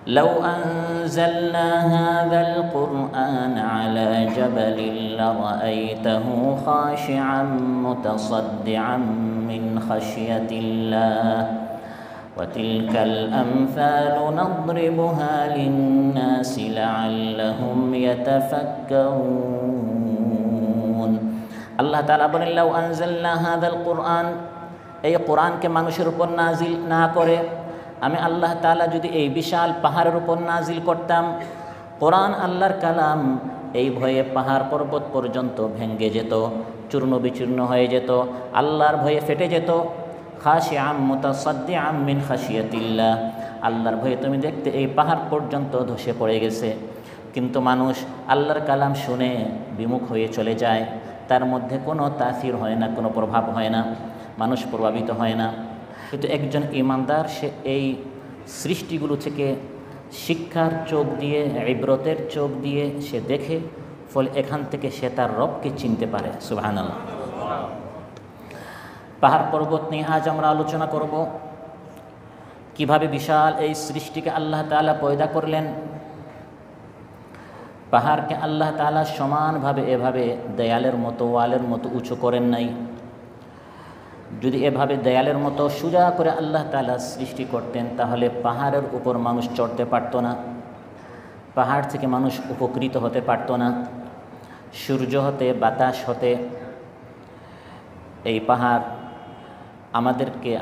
لو أنزلنا هذا القرآن على جبل لرأيته خاشعا متصدعا من خشية الله وتلك الأمثال نضربها للناس لعلهم يتفكرون আল্লাহ তাআলা বলেন লাউ আনজালনা হাযাল কুরআন, এই কোরআনকে মানুষের উপর নাজিল না করে আমি আল্লাহ তাআলা যদি এই বিশাল পাহাড়ের উপর নাজিল করতাম, কোরআন আল্লাহর কালাম, এই ভয়ে পাহাড় পর্বত পর্যন্ত ভেঙ্গে যেত, চূর্ণ বিচূর্ণ হয়ে যেত, আল্লাহর ভয়ে ফেটে যেত। খাশিআম মুতাসাদ্দিআম মিন খাশিয়াতিল্লাহ, আল্লাহর ভয়ে তুমি দেখতে এই পাহাড় পর্যন্ত ধসে পড়ে গেছে। কিন্তু মানুষ আল্লাহর কালাম শুনে বিমুখ হয়ে চলে যায়, তার মধ্যে কোনো তাসির হয় না, কোনো প্রভাব হয় না, মানুষ প্রভাবিত হয় না। কিন্তু একজন ইমানদার সে এই সৃষ্টিগুলো থেকে শিক্ষার চোখ দিয়ে, ইবরতের চোখ দিয়ে সে দেখে, ফলে এখান থেকে সে তার রবকে চিনতে পারে। সুবহানাল্লাহ। পাহাড় পর্বত নিয়ে আজ আমরা আলোচনা করব, কিভাবে বিশাল এই সৃষ্টিকে আল্লাহ তাআলা পয়দা করলেন। পাহাড়কে আল্লাহ তাআলা সমানভাবে এভাবে দেয়ালের মতো, ওয়ালের মতো উঁচু করেন নাই। যদি এভাবে দেয়ালের মতো সোজা করে আল্লাহ তাআলা সৃষ্টি করতেন, তাহলে পাহাড়ের উপর মানুষ চড়তে পারত না, পাহাড় থেকে মানুষ উপকৃত হতে পারত না। সূর্য হতে, বাতাস হতে এই পাহাড়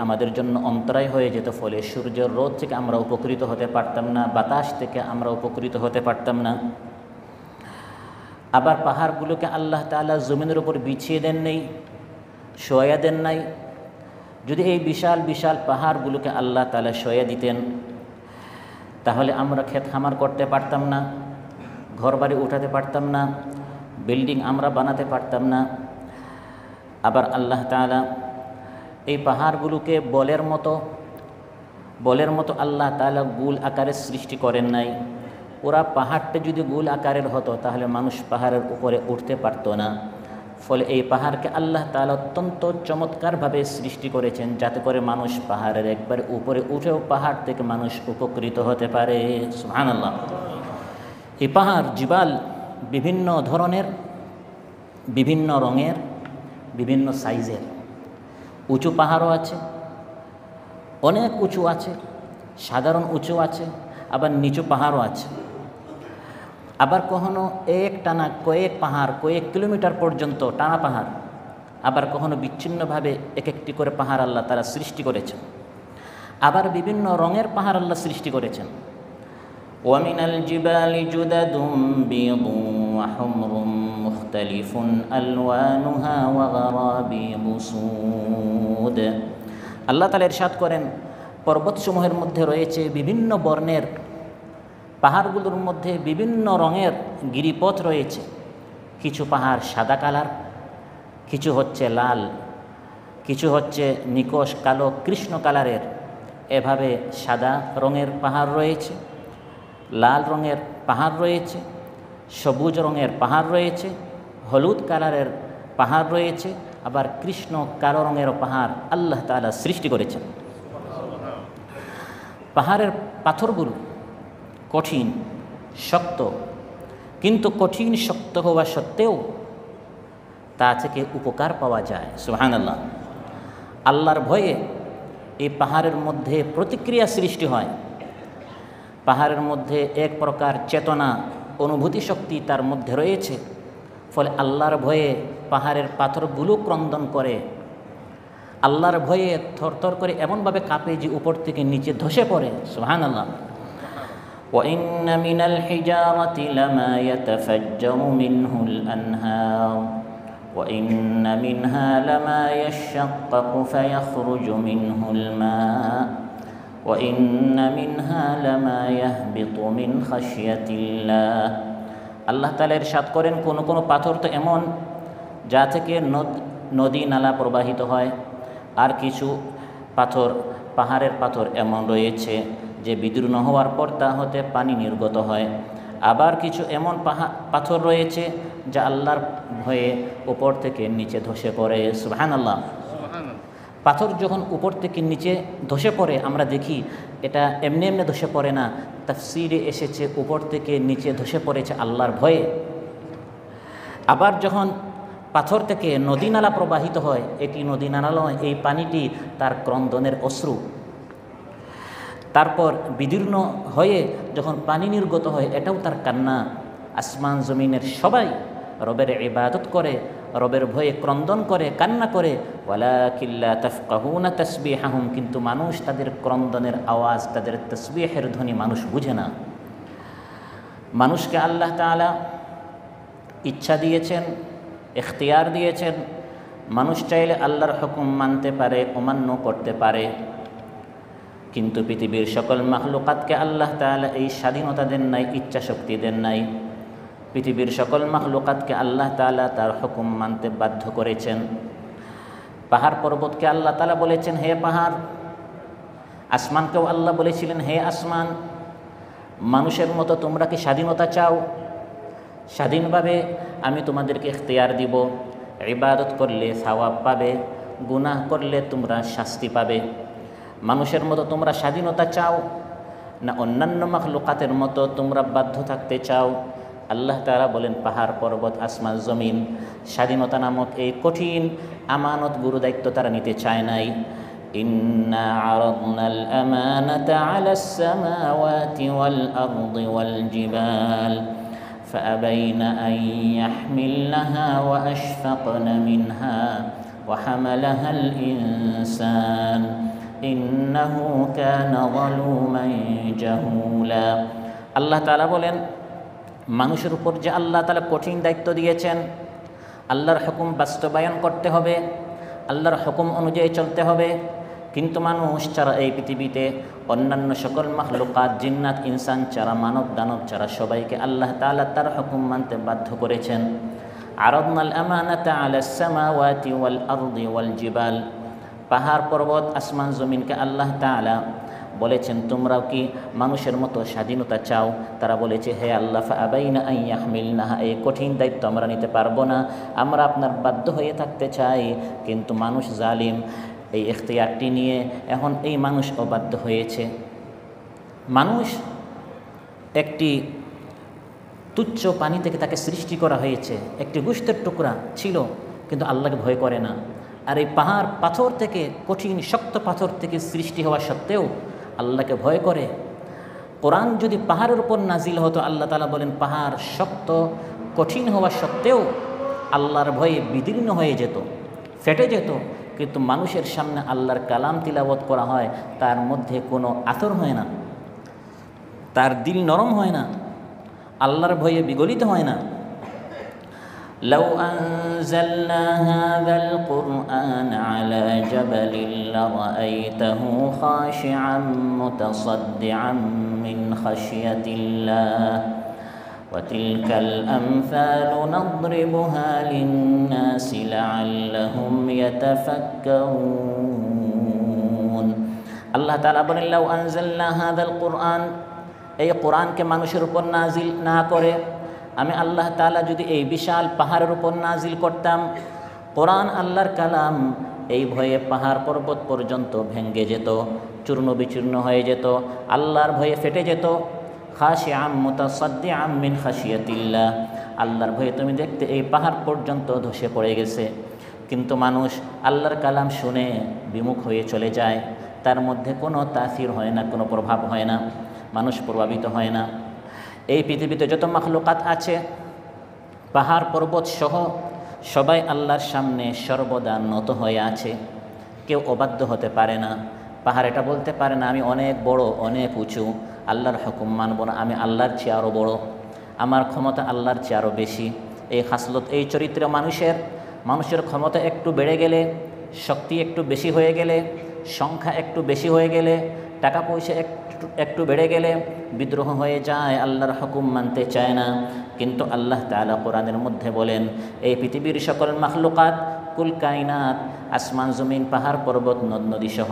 আমাদের জন্য অন্তরায় হয়ে যেত, ফলে সূর্যের রোদ থেকে আমরা উপকৃত হতে পারতাম না, বাতাস থেকে আমরা উপকৃত হতে পারতাম না। আবার পাহাড়গুলোকে আল্লাহ তাআলা জমিনের উপর বিছিয়ে দেন নেই, শোয়া দেন নাই। যদি এই বিশাল বিশাল পাহাড়গুলোকে আল্লাহ তাআলা শোয়া দিতেন, তাহলে আমরা ক্ষেত খামার করতে পারতাম না, ঘরবাড়ি উঠাতে পারতাম না, বিল্ডিং আমরা বানাতে পারতাম না। আবার আল্লাহ তাআলা এই পাহাড়গুলোকে বলের মতো আল্লাহ তাআলা গোল আকারের সৃষ্টি করেন নাই। ওরা পাহাড়টা যদি গোল আকারের হতো, তাহলে মানুষ পাহাড়ের উপরে উঠতে পারত না। ফলে এই পাহাড়কে আল্লাহ তাআলা অত্যন্ত চমৎকারভাবে সৃষ্টি করেছেন, যাতে করে মানুষ পাহাড়ের একবারে উপরে উঠেও পাহাড় থেকে মানুষ উপকৃত হতে পারে। সুবহানাল্লাহ। এই পাহাড় জিবাল বিভিন্ন ধরনের, বিভিন্ন রঙের, বিভিন্ন সাইজের। উঁচু পাহাড়ও আছে, অনেক উঁচু আছে, সাধারণ উঁচু আছে, আবার নিচু পাহাড়ও আছে। আবার কখনো একটানা কয়েক পাহাড়, কয়েক কিলোমিটার পর্যন্ত টানা পাহাড়, আবার কখনো বিচ্ছিন্নভাবে এক একটি করে পাহাড় আল্লাহ তাআলা সৃষ্টি করেছেন। আবার বিভিন্ন রঙের পাহাড় আল্লাহ সৃষ্টি করেছেন। ওয়ামিনাল জিবালি জুদাদুম বিয়দুন ওয়া হুমরুম মুখতালিফুন আলওয়ানুহা ওয়া গারাবিবু সুদ। আল্লাহ তাআলা ইরশাদ করেন, পর্বতসমূহের মধ্যে রয়েছে বিভিন্ন বর্ণের, পাহাড়গুলোর মধ্যে বিভিন্ন রঙের গিরিপথ রয়েছে। কিছু পাহাড় সাদা কালার, কিছু হচ্ছে লাল, কিছু হচ্ছে নিকশ কালো কৃষ্ণ কালারের। এভাবে সাদা রঙের পাহাড় রয়েছে, লাল রঙের পাহাড় রয়েছে, সবুজ রঙের পাহাড় রয়েছে, হলুদ কালারের পাহাড় রয়েছে, আবার কৃষ্ণ কালো রঙের পাহাড় আল্লাহ তাআলা সৃষ্টি করেছেন। পাহাড়ের পাথরগুলো কঠিন, শক্ত, কিন্তু কঠিন শক্ত হওয়া সত্ত্বেও তা থেকে উপকার পাওয়া যায়। সুবহানাল্লাহ। আল্লাহর ভয়ে এই পাহাড়ের মধ্যে প্রতিক্রিয়া সৃষ্টি হয়। পাহাড়ের মধ্যে এক প্রকার চেতনা, অনুভূতি শক্তি তার মধ্যে রয়েছে। ফলে আল্লাহর ভয়ে পাহাড়ের পাথরগুলো ক্রন্দন করে, আল্লাহর ভয়ে থরথর করে এমনভাবে কাঁপে যে উপর থেকে নিচে ধসে পড়ে। সুবহানাল্লাহ। وَإِنَّ مِنَ الْحِجَارَةِ لَمَا يَتَفَجَّرُ مِنْهُ الْأَنْهَارُ وَإِنَّ مِنْهَا لَمَا يَشَّقَّقُ فَيَخْرُجُ مِنْهُ الْمَاءُ وَإِنَّ مِنْهَا لَمَا يَهْبِطُ مِنْ خَشْيَةِ اللَّهِ। আল্লাহ তাআলা ইরশাদ করেন, কোনো কোনো পাথর তো এমন যা থেকে নদী নালা প্রবাহিত হয়, আর কিছু পাথর, পাহাড়ের পাথর এমন রয়েছে যে বিদীর্ণ হওয়ার পর তা হতে পানি নির্গত হয়। আবার কিছু এমন পাথর রয়েছে যা আল্লাহর ভয়ে উপর থেকে নিচে ধসে পড়ে। সুবহানাল্লাহ। পাথর যখন উপর থেকে নিচে ধসে পড়ে আমরা দেখি এটা এমনি এমনি ধসে পড়ে না, তাফসীরে এসেছে উপর থেকে নিচে ধসে পড়েছে আল্লাহর ভয়ে। আবার যখন পাথর থেকে নদী নালা প্রবাহিত হয়, এটি নদী নালা নয়, এই পানিটি তার ক্রন্দনের অশ্রু। তারপর বিদীর্ণ হয়ে যখন পানি নির্গত হয়, এটাও তার কান্না। আসমান জমিনের সবাই রবের ইবাদত করে, রবের ভয়ে ক্রন্দন করে, কান্না করে। ওয়ালাকিন লা তাফকাহুনা তাসবিহাহুম, কিন্তু মানুষ তাদের ক্রন্দনের আওয়াজ, তাদের তাসবিহের ধ্বনি মানুষ বুঝে না। মানুষকে আল্লাহ তাআলা ইচ্ছা দিয়েছেন, ইখতিয়ার দিয়েছেন। মানুষ চাইলে আল্লাহর হুকুম মানতে পারে, অমান্য করতে পারে, কিন্তু পৃথিবীর সকল মাখলুকাতকে আল্লাহ তাআলা এই স্বাধীনতা দেন নাই, ইচ্ছা শক্তি দেন নাই। পৃথিবীর সকল মাখলুকাতকে আল্লাহ তাআলা তার হুকুম মানতে বাধ্য করেছেন। পাহাড় পর্বতকে আল্লাহ তাআলা বলেছেন, হে পাহাড়। আসমানকেও আল্লাহ বলেছিলেন, হে আসমান, মানুষের মতো তোমরা কি স্বাধীনতা চাও? স্বাধীনভাবে আমি তোমাদেরকে ইখতিয়ার দিব। ইবাদত করলে সওয়াব পাবে, গুনাহ করলে তোমরা শাস্তি পাবে। মানুষের মতো তোমরা স্বাধীনতা চাও, না অন্যান্য মাখলুকাতের মতো তোমরা বাধ্য থাকতে চাও? আল্লাহ তাআলা বলেন, পাহাড় পর্বত আসমান জমিন স্বাধীনতা নামক এই কঠিন আমানত গুরু দায়িত্ব তারা নিতে চায় নাই। ইন্না আরাদনাল আমানাতা আলাস সামাওয়াতি ওয়াল আরদি ওয়াল জিবাল فأبين أن يحملنها وأشفقن منها وحملها الإنسان إنه كان ظلوما جهولا। আল্লাহ তাআলা বলেন, মানুষের উপর যে আল্লাহ তাআলা কঠিন দায়িত্ব দিয়েছেন, আল্লাহর হুকুম বাস্তবায়ন করতে হবে, আল্লাহর হুকুম অনুযায়ী চলতে হবে, কিন্তু মানুষ ছাড়া এই পৃথিবীতে অন্যান্য সকল মাখলুকাত, জিন্নাত, ইনসান ছাড়া, মানব দানব ছাড়া সবাইকে আল্লাহ তাআলা তার হুকুম মানতে বাধ্য করেছেন। আরাদনাল আমানাতা আলাস সামাওয়াতি ওয়াল আরদি ওয়াল জিবাল, পাহাড় পর্বত আসমান জমিনকে আল্লাহ তাআলা বলেছেন, তোমরাও কি মানুষের মতো স্বাধীনতা চাও? তারা বলেছে, হে আল্লাহ, ফাআবাইনা আন ইয়াহমিলনাহা, এই কঠিন দায়িত্ব আমরা নিতে পারবো না, আমরা আপনার বাধ্য হয়ে থাকতে চাই। কিন্তু মানুষ জালিম, এই ইখতিয়ারটি নিয়ে এখন এই মানুষ অবাধ্য হয়েছে। মানুষ একটি তুচ্ছ পানি থেকে তাকে সৃষ্টি করা হয়েছে, একটি গোশতের টুকরা ছিল, কিন্তু আল্লাহকে ভয় করে না। আর এই পাহাড় পাথর থেকে, কঠিন শক্ত পাথর থেকে সৃষ্টি হওয়া সত্ত্বেও আল্লাহকে ভয় করে। কোরআন যদি পাহাড়ের উপর নাজিল হতো, আল্লাহ তাআলা বলেন, পাহাড় শক্ত কঠিন হওয়া সত্ত্বেও আল্লাহর ভয়ে বিদীর্ণ হয়ে যেত, ফেটে যেত। কিন্তু মানুষের সামনে আল্লাহর কালাম তিলাওয়াত করা হয়, তার মধ্যে কোনো আতর হয় না, তার দিল নরম হয় না, আল্লাহর ভয়ে বিগলিত হয় না। لو أنزلنا هذا القرآن على جبل لرأيته خاشعا متصدعا من خشية الله وتلك الأمثال نضربها للناس لعلهم يتفكرون। আল্লাহ তাআলা বলেন, লাউ আনজালনা হাযাল কুরআন, এই কোরআনকে মানুষের উপর নাজিল না করে আমি আল্লাহ তাআলা যদি এই বিশাল পাহাড়ের উপর নাজিল করতাম, কোরআন আল্লাহর কালাম, এই ভয়ে পাহাড় পর্বত পর্যন্ত ভেঙ্গে যেত, চূর্ণ বিচূর্ণ হয়ে যেত, আল্লাহর ভয়ে ফেটে যেত। খাশিআম মুতাসাদ্দিআম মিন খাশিয়াতিল্লাহ, আল্লাহর ভয়ে তুমি দেখতে এই পাহাড় পর্যন্ত ধসে পড়ে গেছে। কিন্তু মানুষ আল্লাহর কালাম শুনে বিমুখ হয়ে চলে যায়, তার মধ্যে কোনো তাসির হয় না, কোনো প্রভাব হয় না, মানুষ প্রভাবিত হয় না। এই পৃথিবীতে যত মাখলুকাত আছে, পাহাড় পর্বত সহ সবাই আল্লাহর সামনে সর্বদা নত হয়ে আছে, কেউ অবাধ্য হতে পারে না। পাহাড় এটা বলতে পারে না আমি অনেক বড়, অনেক উঁচু, আল্লাহর হুকুম মানব না, আমি আল্লাহর চেয়ে আরও বড়, আমার ক্ষমতা আল্লাহর চেয়ে আরও বেশি। এই খাসলত, এই চরিত্র মানুষের ক্ষমতা একটু বেড়ে গেলে, শক্তি একটু বেশি হয়ে গেলে, সংখ্যা একটু বেশি হয়ে গেলে, টাকা পয়সা একটু বেড়ে গেলে বিদ্রোহ হয়ে যায়, আল্লাহর হুকুম মানতে চায় না। কিন্তু আল্লাহ তাআলা কোরআনের মধ্যে বলেন, এই পৃথিবীর সকল মাখলুকাত, কুল কায়নাত, আসমান জমিন, পাহাড় পর্বত, নদ নদী সহ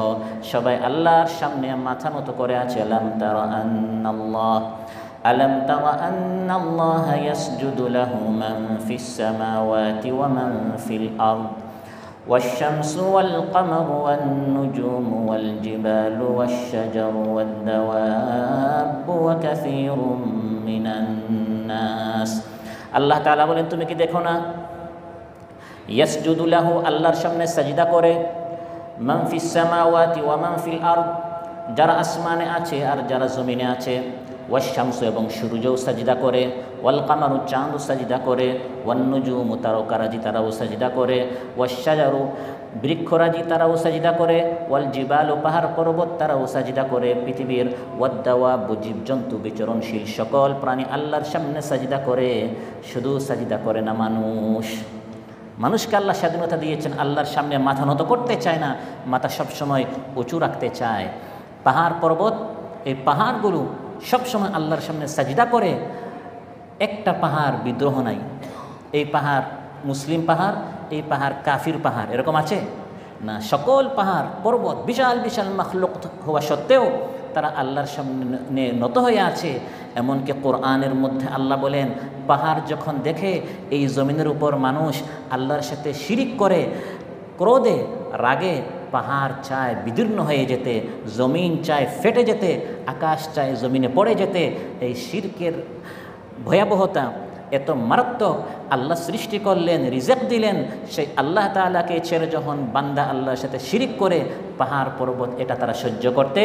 সবাই আল্লাহর সামনে মাথা নত করে আছে। আলম তারা আন্নাল্লাহা ইয়াসজুদু লাহু মান ফিস সামাওয়াতি ওয়া মান ফিল আরদ والشمس والقمر والنجوم والجبال والشجر والدواب وكثير من الناس আল্লাহ তাআলা বলেন তুমি কি দেখো না ইয়াসজুদু লাহু আল্লাহর সামনে সাজদা করে মান ফিস সামাওয়াতি ওয়া মান ফিল আরদ যারা আসমানে আছে আর যারা জমিনে আছে ওয়াশ-শামসু এবং সূর্যও সাজদা করে ওয়াল কামারু চাঁদও সাজদা করে ওয়ান নুজুমু তারকারাজি তারাও সাজদা করে ওয়াশ-শাজারু বৃক্ষরাজি তারাও সাজদা করে ওয়াল জিবালু পাহাড় পর্বত তারাও সাজদা করে পৃথিবীর ওয়াদ-দাওয়াবু জীবজন্তু বিচরণশীল সকল প্রাণী আল্লাহর সামনে সাজদা করে শুধু সাজদা করে না মানুষকে আল্লাহ স্বাধীনতা দিয়েছেন আল্লাহর সামনে মাথা নত করতে চায় না মাথা সবসময় উঁচু রাখতে চায় পাহাড় পর্বত এই পাহাড়গুলো সবসময় আল্লাহর সামনে সাজদা করে একটা পাহাড় বিদ্রোহ নাই এই পাহাড় মুসলিম পাহাড় এই পাহাড় কাফির পাহাড় এরকম আছে না সকল পাহাড় পর্বত বিশাল বিশাল মাখলুক হওয়া সত্ত্বেও তারা আল্লাহর সামনে নত হয়ে আছে এমনকি কোরআনের মধ্যে আল্লাহ বলেন পাহাড় যখন দেখে এই জমিনের উপর মানুষ আল্লাহর সাথে শিরিক করে ক্রোধে রাগে পাহাড় চায় বিদীর্ণ হয়ে যেতে জমিন চায় ফেটে যেতে আকাশ চায় জমিনে পড়ে যেতে এই শিরকের ভয়াবহতা এত মারাত্মক আল্লাহ সৃষ্টি করলেন রিজেক্ট দিলেন সেই আল্লাহ তাআলাকে ছেড়ে যখন বান্দা আল্লাহর সাথে শিরিক করে পাহাড় পর্বত এটা তারা সহ্য করতে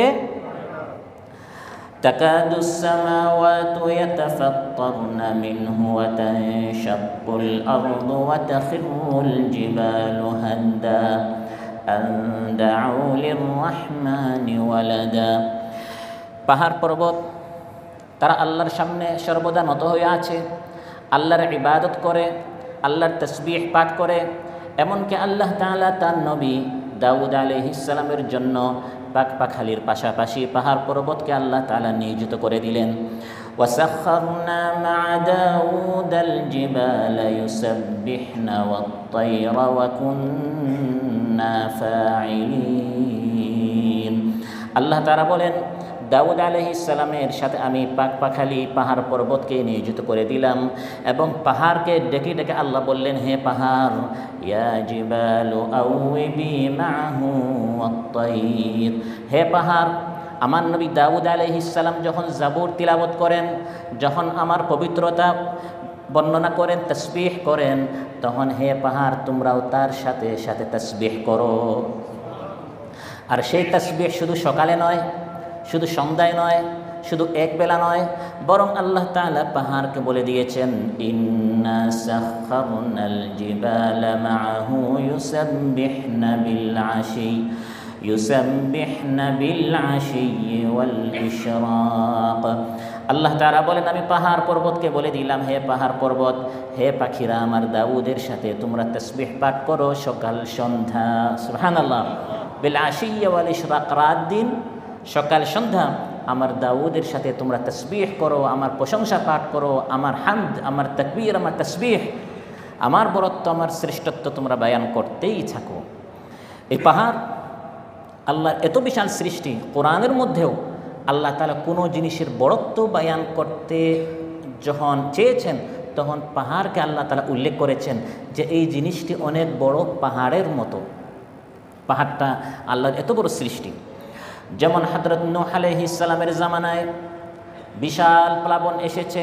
تكاد السماوات يتفطرن منه وتنشق الأرض وتخر الجبال هدا أن دعوا للرحمن ولدا পাহাড় পর্বত তারা আল্লাহর সামনে সর্বদা নত হয়ে আছে আল্লাহর ইবাদত করে আল্লাহর তাসবিহ পাঠ করে এমনকি আল্লাহ তাআলা তার নবী দাউদ আলাইহিস সালামের জন্য পাখপাখালির পাশাপাশি পাহাড় পর্বতকে আল্লাহ তাআলা নিয়োজিত করে দিলেন ওয়াসাখখারনা মা দাউদাল জিবালা ইউসাব্বিহনা ওয়াত-তায়রা ওয়া কুন্না ফাঈলিন আল্লাহ তাআলা বলেন দাউদ আলাইহিস সালামের সাথে আমি পাখপাখালি পাহাড় পর্বতকে নিয়োজিত করে দিলাম এবং পাহাড়কে ডেকে ডেকে আল্লাহ বললেন হে পাহাড় ইয়া জিবালু আউবি মাহু ওয়াত-তায়র হে পাহাড় আমার নবী দাউদ আলাইহিস সালাম যখন জাবুর তিলাওয়াত করেন যখন আমার পবিত্রতা বর্ণনা করেন তাসবিহ করেন তখন হে পাহাড় তোমরাও তার সাথে সাথে তাসবিহ করো আর সেই তাসবিহ শুধু সকালে নয় শুধু সন্ধ্যায় নয় শুধু একবেলা নয় বরং আল্লাহ তাআলা পাহাড়কে বলে দিয়েছেন ইন্না সাখখারনাল জিবালা মাআহু ইউসাব্বিহনা বিল আশি ওয়াল ইশরাক আল্লাহ তাআলা বলেন আমি পাহাড় পর্বতকে বলে দিলাম হে পাহাড় পর্বত হে পাখিরা আমার দাউদের সাথে তোমরা তাসবিহ পাঠ করো সকাল সন্ধ্যা সুবহানাল্লাহ বিল আশি ওয়াল ইশরাক রাত দিন সকাল সন্ধ্যা আমার দাউদের সাথে তোমরা তাসবিহ করো আমার প্রশংসা পাঠ করো আমার হামদ আমার তাকবীর আমার তাসবিহ আমার বরত্ব আমার শ্রেষ্ঠত্ব তোমরা বয়ান করতেই থাকো এই পাহাড় আল্লাহর এত বিশাল সৃষ্টি কোরআনের মধ্যেও আল্লাহ তাআলা কোনো জিনিসের বড়ত্ব বয়ান করতে যখন চেয়েছেন তখন পাহাড়কে আল্লাহ তাআলা উল্লেখ করেছেন যে এই জিনিসটি অনেক বড় পাহাড়ের মতো পাহাড়টা আল্লাহর এত বড় সৃষ্টি যেমন হযরত নূহ আলাইহিস সালামের জামানায় বিশাল প্লাবন এসেছে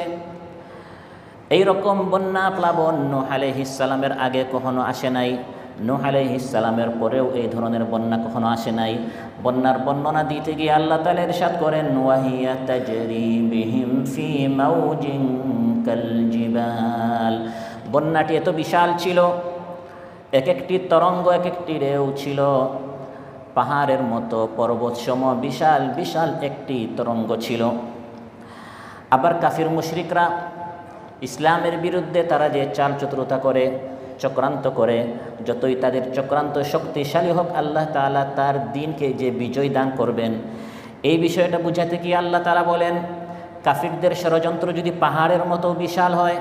এই রকম বন্যা প্লাবন নূহ আলাইহিস সালামের আগে কখনো আসে নাই নূহ আলাইহিস সালামের পরেও এই ধরনের বন্যা কখনো আসে নাই বন্যার বর্ণনা দিতে গিয়ে আল্লাহ তাআলা ইরশাদ করেন ওয়াহিয়া তাজরি বিহিম ফি মাউজিন কাল জিবাল বন্যাটি এত বিশাল ছিল এক একটি তরঙ্গ এক একটি ঢেউ ছিল পাহাড়ের মতো পর্বতসম বিশাল বিশাল একটি তরঙ্গ ছিল আবার কাফির মুশরিকরা ইসলামের বিরুদ্ধে তারা যে চাল চতুরতা করে চক্রান্ত করে যতই তাদের চক্রান্ত শক্তিশালী হোক আল্লাহ তাআলা তার দ্বীনকে যে বিজয় দান করবেন এই বিষয়টা বুঝাতে কি আল্লাহ তাআলা বলেন কাফিরদের ষড়যন্ত্র যদি পাহাড়ের মতো বিশাল হয়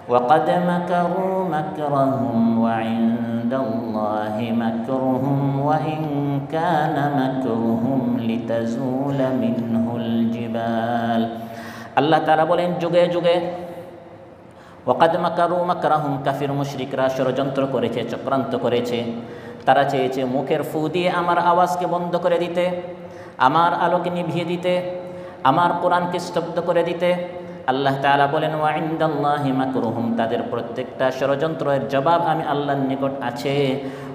وقد مكروا مكرهم وعند الله مكرهم وإن كان مكرهم لتزول منه الجبال আল্লাহ তাআলা বলেন যুগে যুগে ওয়াকাদ মাকারু মাকরাহুম কাফির মুশরিকরা ষড়যন্ত্র করেছে চক্রান্ত করেছে তারা চেয়েছে মুখের ফু দিয়ে আমার আওয়াজকে বন্ধ করে দিতে, আমার আলোকে নিভিয়ে দিতে, আমার কোরআনকে স্তব্ধ করে দিতে। আল্লাহ তাআলা বলেন ওয়া ইনদাল্লাহি মাকরুহুম, তাদের প্রত্যেকটা ষড়যন্ত্রের জবাব আমি আল্লাহর নিকট আছে।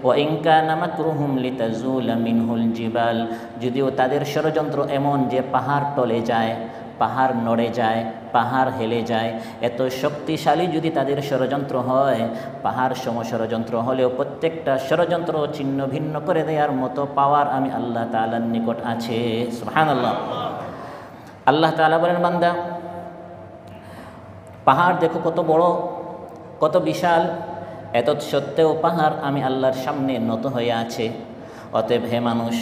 ওয়া ইন কানা মাকরুহুম লিতাজুলা মিনহুল জিবাল, যদিও তাদের ষড়যন্ত্র এমন যে পাহাড় টলে যায়, পাহাড় নড়ে যায়, পাহাড় হেলে যায়, এত শক্তিশালী যদি তাদের ষড়যন্ত্র হয়, পাহাড় সম ষড়যন্ত্র হলেও প্রত্যেকটা ষড়যন্ত্র ছিন্ন ভিন্ন করে দেওয়ার মতো পাওয়ার আমি আল্লাহ তাআলার নিকট আছে। সুবহানাল্লাহ। আল্লাহ তাআলা বলেন, বান্দা পাহাড় দেখো কত বড়, কত বিশাল, এত সত্ত্বেও পাহাড় আমি আল্লাহর সামনে নত হয়ে আছে। অতএব হে মানুষ,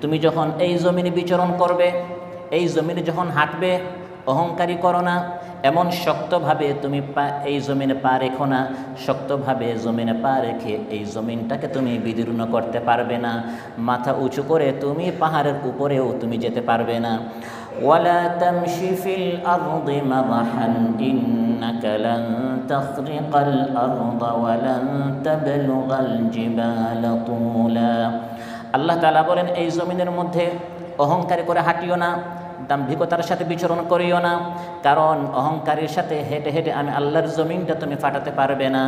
তুমি যখন এই জমিনে বিচরণ করবে, এই জমিনে যখন হাঁটবে, অহংকারী করো না। এমন শক্তভাবে তুমি এই জমিনে পা রেখো না, শক্তভাবে জমিনে পা রেখে এই জমিনটাকে তুমি বিদীর্ণ করতে পারবে না। মাথা উঁচু করে তুমি পাহাড়ের উপরেও তুমি যেতে পারবে না। ওয়ালা তামশি ফিল আরদি মারহান ইন্নাকা লান তাখরিকাল আরদা ওয়া লান তাবলুগাল জিবালা তুলা। আল্লাহ তাআলা বলেন, এই জমিনের মধ্যে অহংকার করে হাঁটিও না, দাম্ভিকতার সাথে বিচরণ করিও না, কারণ অহংকারের সাথে হেঁটে হেঁটে আমি আল্লাহর জমিনটা তুমি ফাটাতে পারবে না।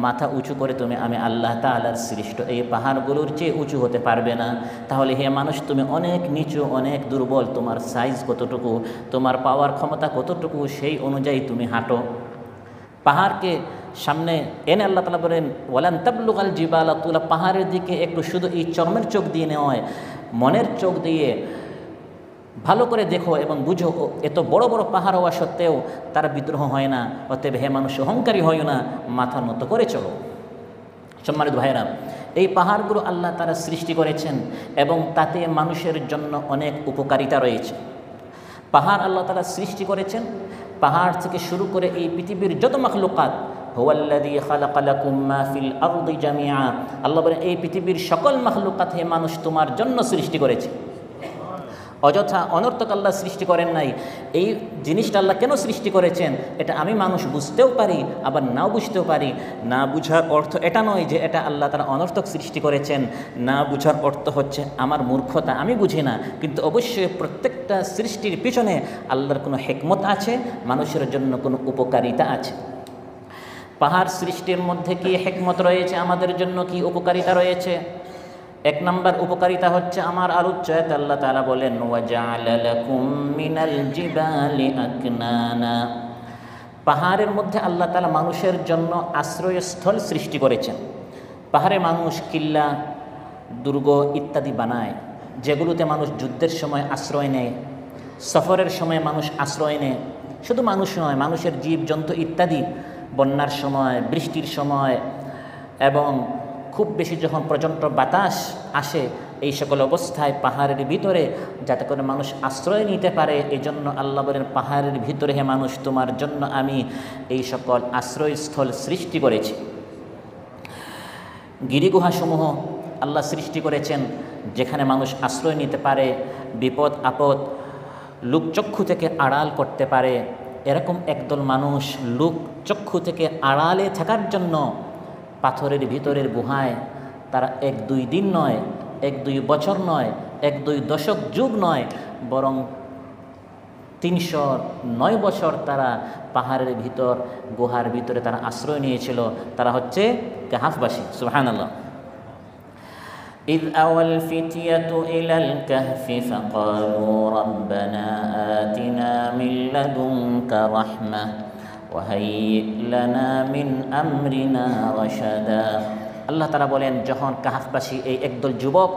মাথা উঁচু করে তুমি আমি আল্লাহ তাআলার সৃষ্ট এই পাহাড়গুলোর চেয়ে উঁচু হতে পারবে না। তাহলে হে মানুষ, তুমি অনেক নিচু, অনেক দুর্বল, তোমার সাইজ কতটুকু, তোমার পাওয়ার ক্ষমতা কতটুকু, সেই অনুযায়ী তুমি হাঁটো। পাহাড়কে সামনে এনে আল্লাহ তাআলা বলেন ওয়ালান তাবলুগাল জিবালা তুলা, পাহাড়ের দিকে একটু শুধু এই চর্মের চোখ দিয়ে নেওয়ায়, মনের চোখ দিয়ে ভালো করে দেখো এবং বুঝো, এত বড় বড় পাহাড় হওয়া সত্ত্বেও তারা বিদ্রোহ হয় না। অতএব হে মানুষ, অহংকারী হয় না, মাথা নত করে চলো। সম্মানিত ভাইয়েরা, এই পাহাড়গুলো আল্লাহ তারা সৃষ্টি করেছেন এবং তাতে মানুষের জন্য অনেক উপকারিতা রয়েছে। পাহাড় আল্লাহ তারা সৃষ্টি করেছেন, পাহাড় থেকে শুরু করে এই পৃথিবীর যত মাখলুকাত, হুয়াল্লাযী খালাকা লাকুম মা ফিল আরদি জামিআ, আল্লাহ বলেন এই পৃথিবীর সকল মাখলুকাত হে মানুষ তোমার জন্য সৃষ্টি করেছে। অযথা অনর্থক আল্লাহ সৃষ্টি করেন নাই। এই জিনিসটা আল্লাহ কেন সৃষ্টি করেছেন, এটা আমি মানুষ বুঝতেও পারি, আবার নাও বুঝতেও পারি। না বুঝার অর্থ এটা নয় যে এটা আল্লাহ তারা অনর্থক সৃষ্টি করেছেন, না বুঝার অর্থ হচ্ছে আমার মূর্খতা, আমি বুঝি না। কিন্তু অবশ্যই প্রত্যেকটা সৃষ্টির পিছনে আল্লাহর কোনো হিকমত আছে, মানুষের জন্য কোনো উপকারিতা আছে। পাহাড় সৃষ্টির মধ্যে কি হিকমত রয়েছে, আমাদের জন্য কি উপকারিতা রয়েছে? এক নম্বর উপকারিতা হচ্ছে আমার আলোচ্যায়তে আল্লাহ তাআলা বলেন ওয়াজআলা লাকুম মিনাল জিবালি আকনানা, পাহাড়ের মধ্যে আল্লাহ তাআলা মানুষের জন্য আশ্রয়স্থল সৃষ্টি করেছেন। পাহাড়ে মানুষ কিল্লা, দুর্গ ইত্যাদি বানায়, যেগুলোতে মানুষ যুদ্ধের সময় আশ্রয় নেয়, সফরের সময় মানুষ আশ্রয় নেয়। শুধু মানুষ নয়, মানুষের জীবজন্তু ইত্যাদি বন্যার সময়, বৃষ্টির সময় এবং খুব বেশি যখন প্রচণ্ড বাতাস আসে, এই সকল অবস্থায় পাহাড়ের ভিতরে যাতে করে মানুষ আশ্রয় নিতে পারে, এই জন্য আল্লাহ বলেন পাহাড়ের ভিতরে হে মানুষ তোমার জন্য আমি এই সকল আশ্রয়স্থল সৃষ্টি করেছি। গিরিগুহাসমূহ আল্লাহ সৃষ্টি করেছেন যেখানে মানুষ আশ্রয় নিতে পারে, বিপদ আপদ লোকচক্ষু থেকে আড়াল করতে পারে। এরকম একদল মানুষ লোকচক্ষু থেকে আড়ালে থাকার জন্য পাথরের ভিতরের গুহায় তারা 1-2 দিন নয়, 1-2 বছর নয়, 1-2 দশক যুগ নয়, বরং 309 বছর তারা পাহাড়ের ভিতর, গুহার ভিতরে তারা আশ্রয় নিয়েছিল। তারা হচ্ছে কাহাফবাসী। সুবহানাল্লাহ। إذ أوى الفتية إلى الكهف فقالوا ربنا آتنا من لدنك رحمة وهيئ لنا من أمرنا رشدا। আল্লাহ তাআলা বলেন যখন কাহাফবাসী এই একদল যুবক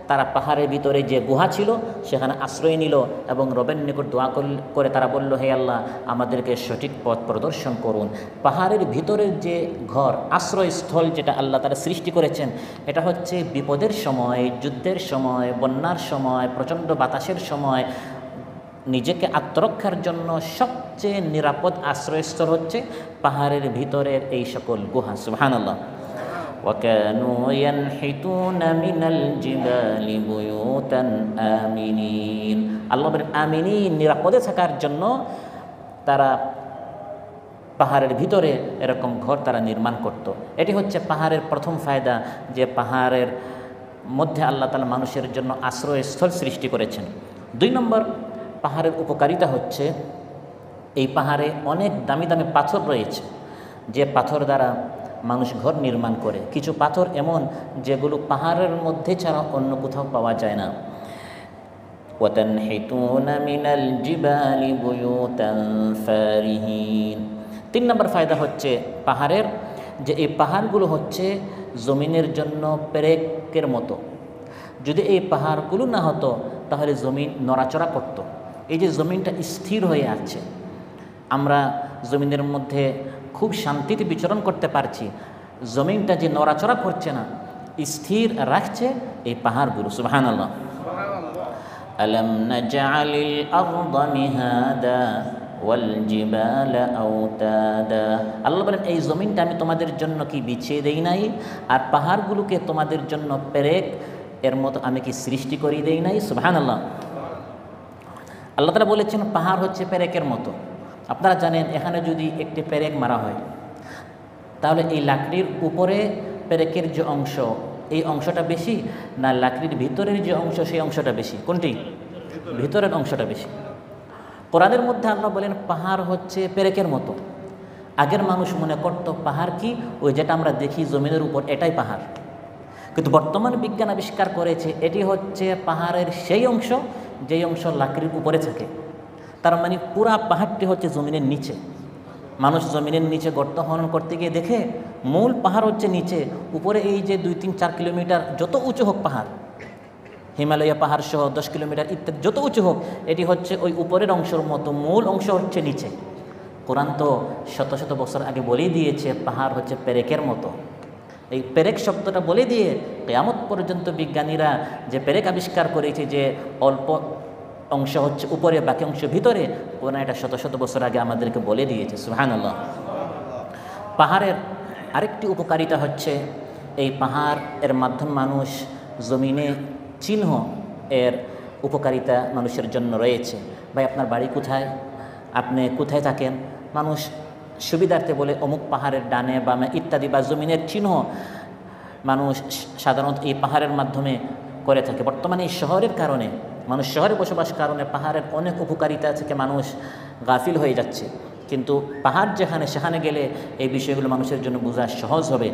তারা পাহাড়ের ভিতরে যে গুহা ছিল সেখানে আশ্রয় নিল এবং রবের নিকট দোয়া করে তারা বলল, হে আল্লাহ আমাদেরকে সঠিক পথ প্রদর্শন করুন। পাহাড়ের ভিতরের যে ঘর, আশ্রয়স্থল যেটা আল্লাহ তারা সৃষ্টি করেছেন, এটা হচ্ছে বিপদের সময়, যুদ্ধের সময়, বন্যার সময়, প্রচণ্ড বাতাসের সময় নিজেকে আত্মরক্ষার জন্য সবচেয়ে নিরাপদ আশ্রয়স্থল হচ্ছে পাহাড়ের ভিতরের এই সকল গুহা। সুবহানাল্লাহ। وكانوا ينحتون من الجبال بيوتا آمنين। আল্লাহ বলেন আমিনিন, নিরাপদে থাকার জন্য তারা পাহাড়ের ভিতরে এরকম ঘর তারা নির্মাণ করত। এটি হচ্ছে পাহাড়ের প্রথম ফায়দা, যে পাহাড়ের মধ্যে আল্লাহ তাআলা মানুষের জন্য আশ্রয়স্থল সৃষ্টি করেছেন। 2 নম্বর, পাহাড়ের উপকারিতা হচ্ছে এই পাহাড়ে অনেক দামি দামি পাথর রয়েছে, যে পাথর দ্বারা মানুষ ঘর নির্মাণ করে। কিছু পাথর এমন যেগুলো পাহাড়ের মধ্যে ছাড়া অন্য কোথাও পাওয়া যায় না। وَتَنْحِتُونَ مِنَ الْجِبَالِ بُيُوتًا فَارِهِينَ। 3 নম্বর ফায়দা হচ্ছে পাহাড়ের, যে এই পাহাড়গুলো হচ্ছে জমিনের জন্য পেরেকের মতো। যদি এই পাহাড়গুলো না হতো তাহলে জমিন নড়াচড়া করত। এই যে জমিনটা স্থির হয়ে আছে, আমরা জমিনের মধ্যে খুব শান্তিতে বিচরণ করতে পারছি, জমিনটা যে নড়াচড়া করছে না, স্থির রাখছে এই পাহাড়গুলো। সুবহানাল্লাহ। আলাম নাজআলিল আরদা মিহাদা ওয়াল জিবালা আওতাদা। আল্লাহ বলেন এই জমিনটা আমি তোমাদের জন্য কি বিছিয়ে দেই নাই, আর পাহাড়গুলোকে তোমাদের জন্য পেরেক এর মতো আমি কি সৃষ্টি করি দেই নাই? সুবহানাল্লাহ। আল্লাহ তাআলা বলেছেন পাহাড় হচ্ছে পেরেকের মতো। আপনারা জানেন এখানে যদি একটি পেরেক মারা হয় তাহলে এই লাকড়ির উপরে পেরেকের যে অংশ, এই অংশটা বেশি না লাকড়ির ভিতরের যে অংশ সেই অংশটা বেশি? কোনটি? ভিতরের অংশটা বেশি। কোরআনের মধ্যে আল্লাহ বলেন পাহাড় হচ্ছে পেরেকের মতো। আগের মানুষ মনে করত পাহাড় কি ওই যেটা আমরা দেখি জমিনের উপর, এটাই পাহাড়। কিন্তু বর্তমান বিজ্ঞান আবিষ্কার করেছে এটি হচ্ছে পাহাড়ের সেই অংশ যেই অংশ লাকড়ির উপরে থাকে। তার মানে পুরা পাহাড়টি হচ্ছে জমিনের নিচে। মানুষ জমিনের নিচে গর্ত খনন করতে গিয়ে দেখে মূল পাহাড় হচ্ছে নিচে, উপরে এই যে 2-3-4 কিলোমিটার যত উঁচু হোক পাহাড়, হিমালয় পাহাড় সহ 10 কিলোমিটার ইত্যাদি যত উঁচু হোক, এটি হচ্ছে ওই উপরের অংশের মতো, মূল অংশ হচ্ছে নিচে। কোরআন তো শত শত বছর আগে বলেই দিয়েছে পাহাড় হচ্ছে পেরেকের মতো। এই পেরেক শব্দটা বলে দিয়ে কিয়ামত পর্যন্ত বিজ্ঞানীরা যে পেরেক আবিষ্কার করেছে, যে অল্প অংশ হচ্ছে উপরে বাকি অংশ ভিতরে, কোরআন এটা শত শত বছর আগে আমাদেরকে বলে দিয়েছে। সুবহানাল্লাহ। পাহাড়ের আরেকটি উপকারিতা হচ্ছে এই পাহাড় এর মাধ্যমে মানুষ জমিনে চিহ্ন এর উপকারিতা মানুষের জন্য রয়েছে। ভাই আপনার বাড়ি কোথায়, আপনি কোথায় থাকেন, মানুষ সুবিধার্থে বলে অমুক পাহাড়ের ডানে বামে ইত্যাদি, বা জমিনের চিহ্ন মানুষ সাধারণত এই পাহাড়ের মাধ্যমে করে থাকে। বর্তমানে এই শহরের কারণে, মানুষ শহরে বসবাস কারণে পাহাড়ের অনেক উপকারিতা থেকে মানুষ গাফিল হয়ে যাচ্ছে। কিন্তু পাহাড় যেখানে, সেখানে গেলে এই বিষয়গুলো মানুষের জন্য বোঝা সহজ হবে।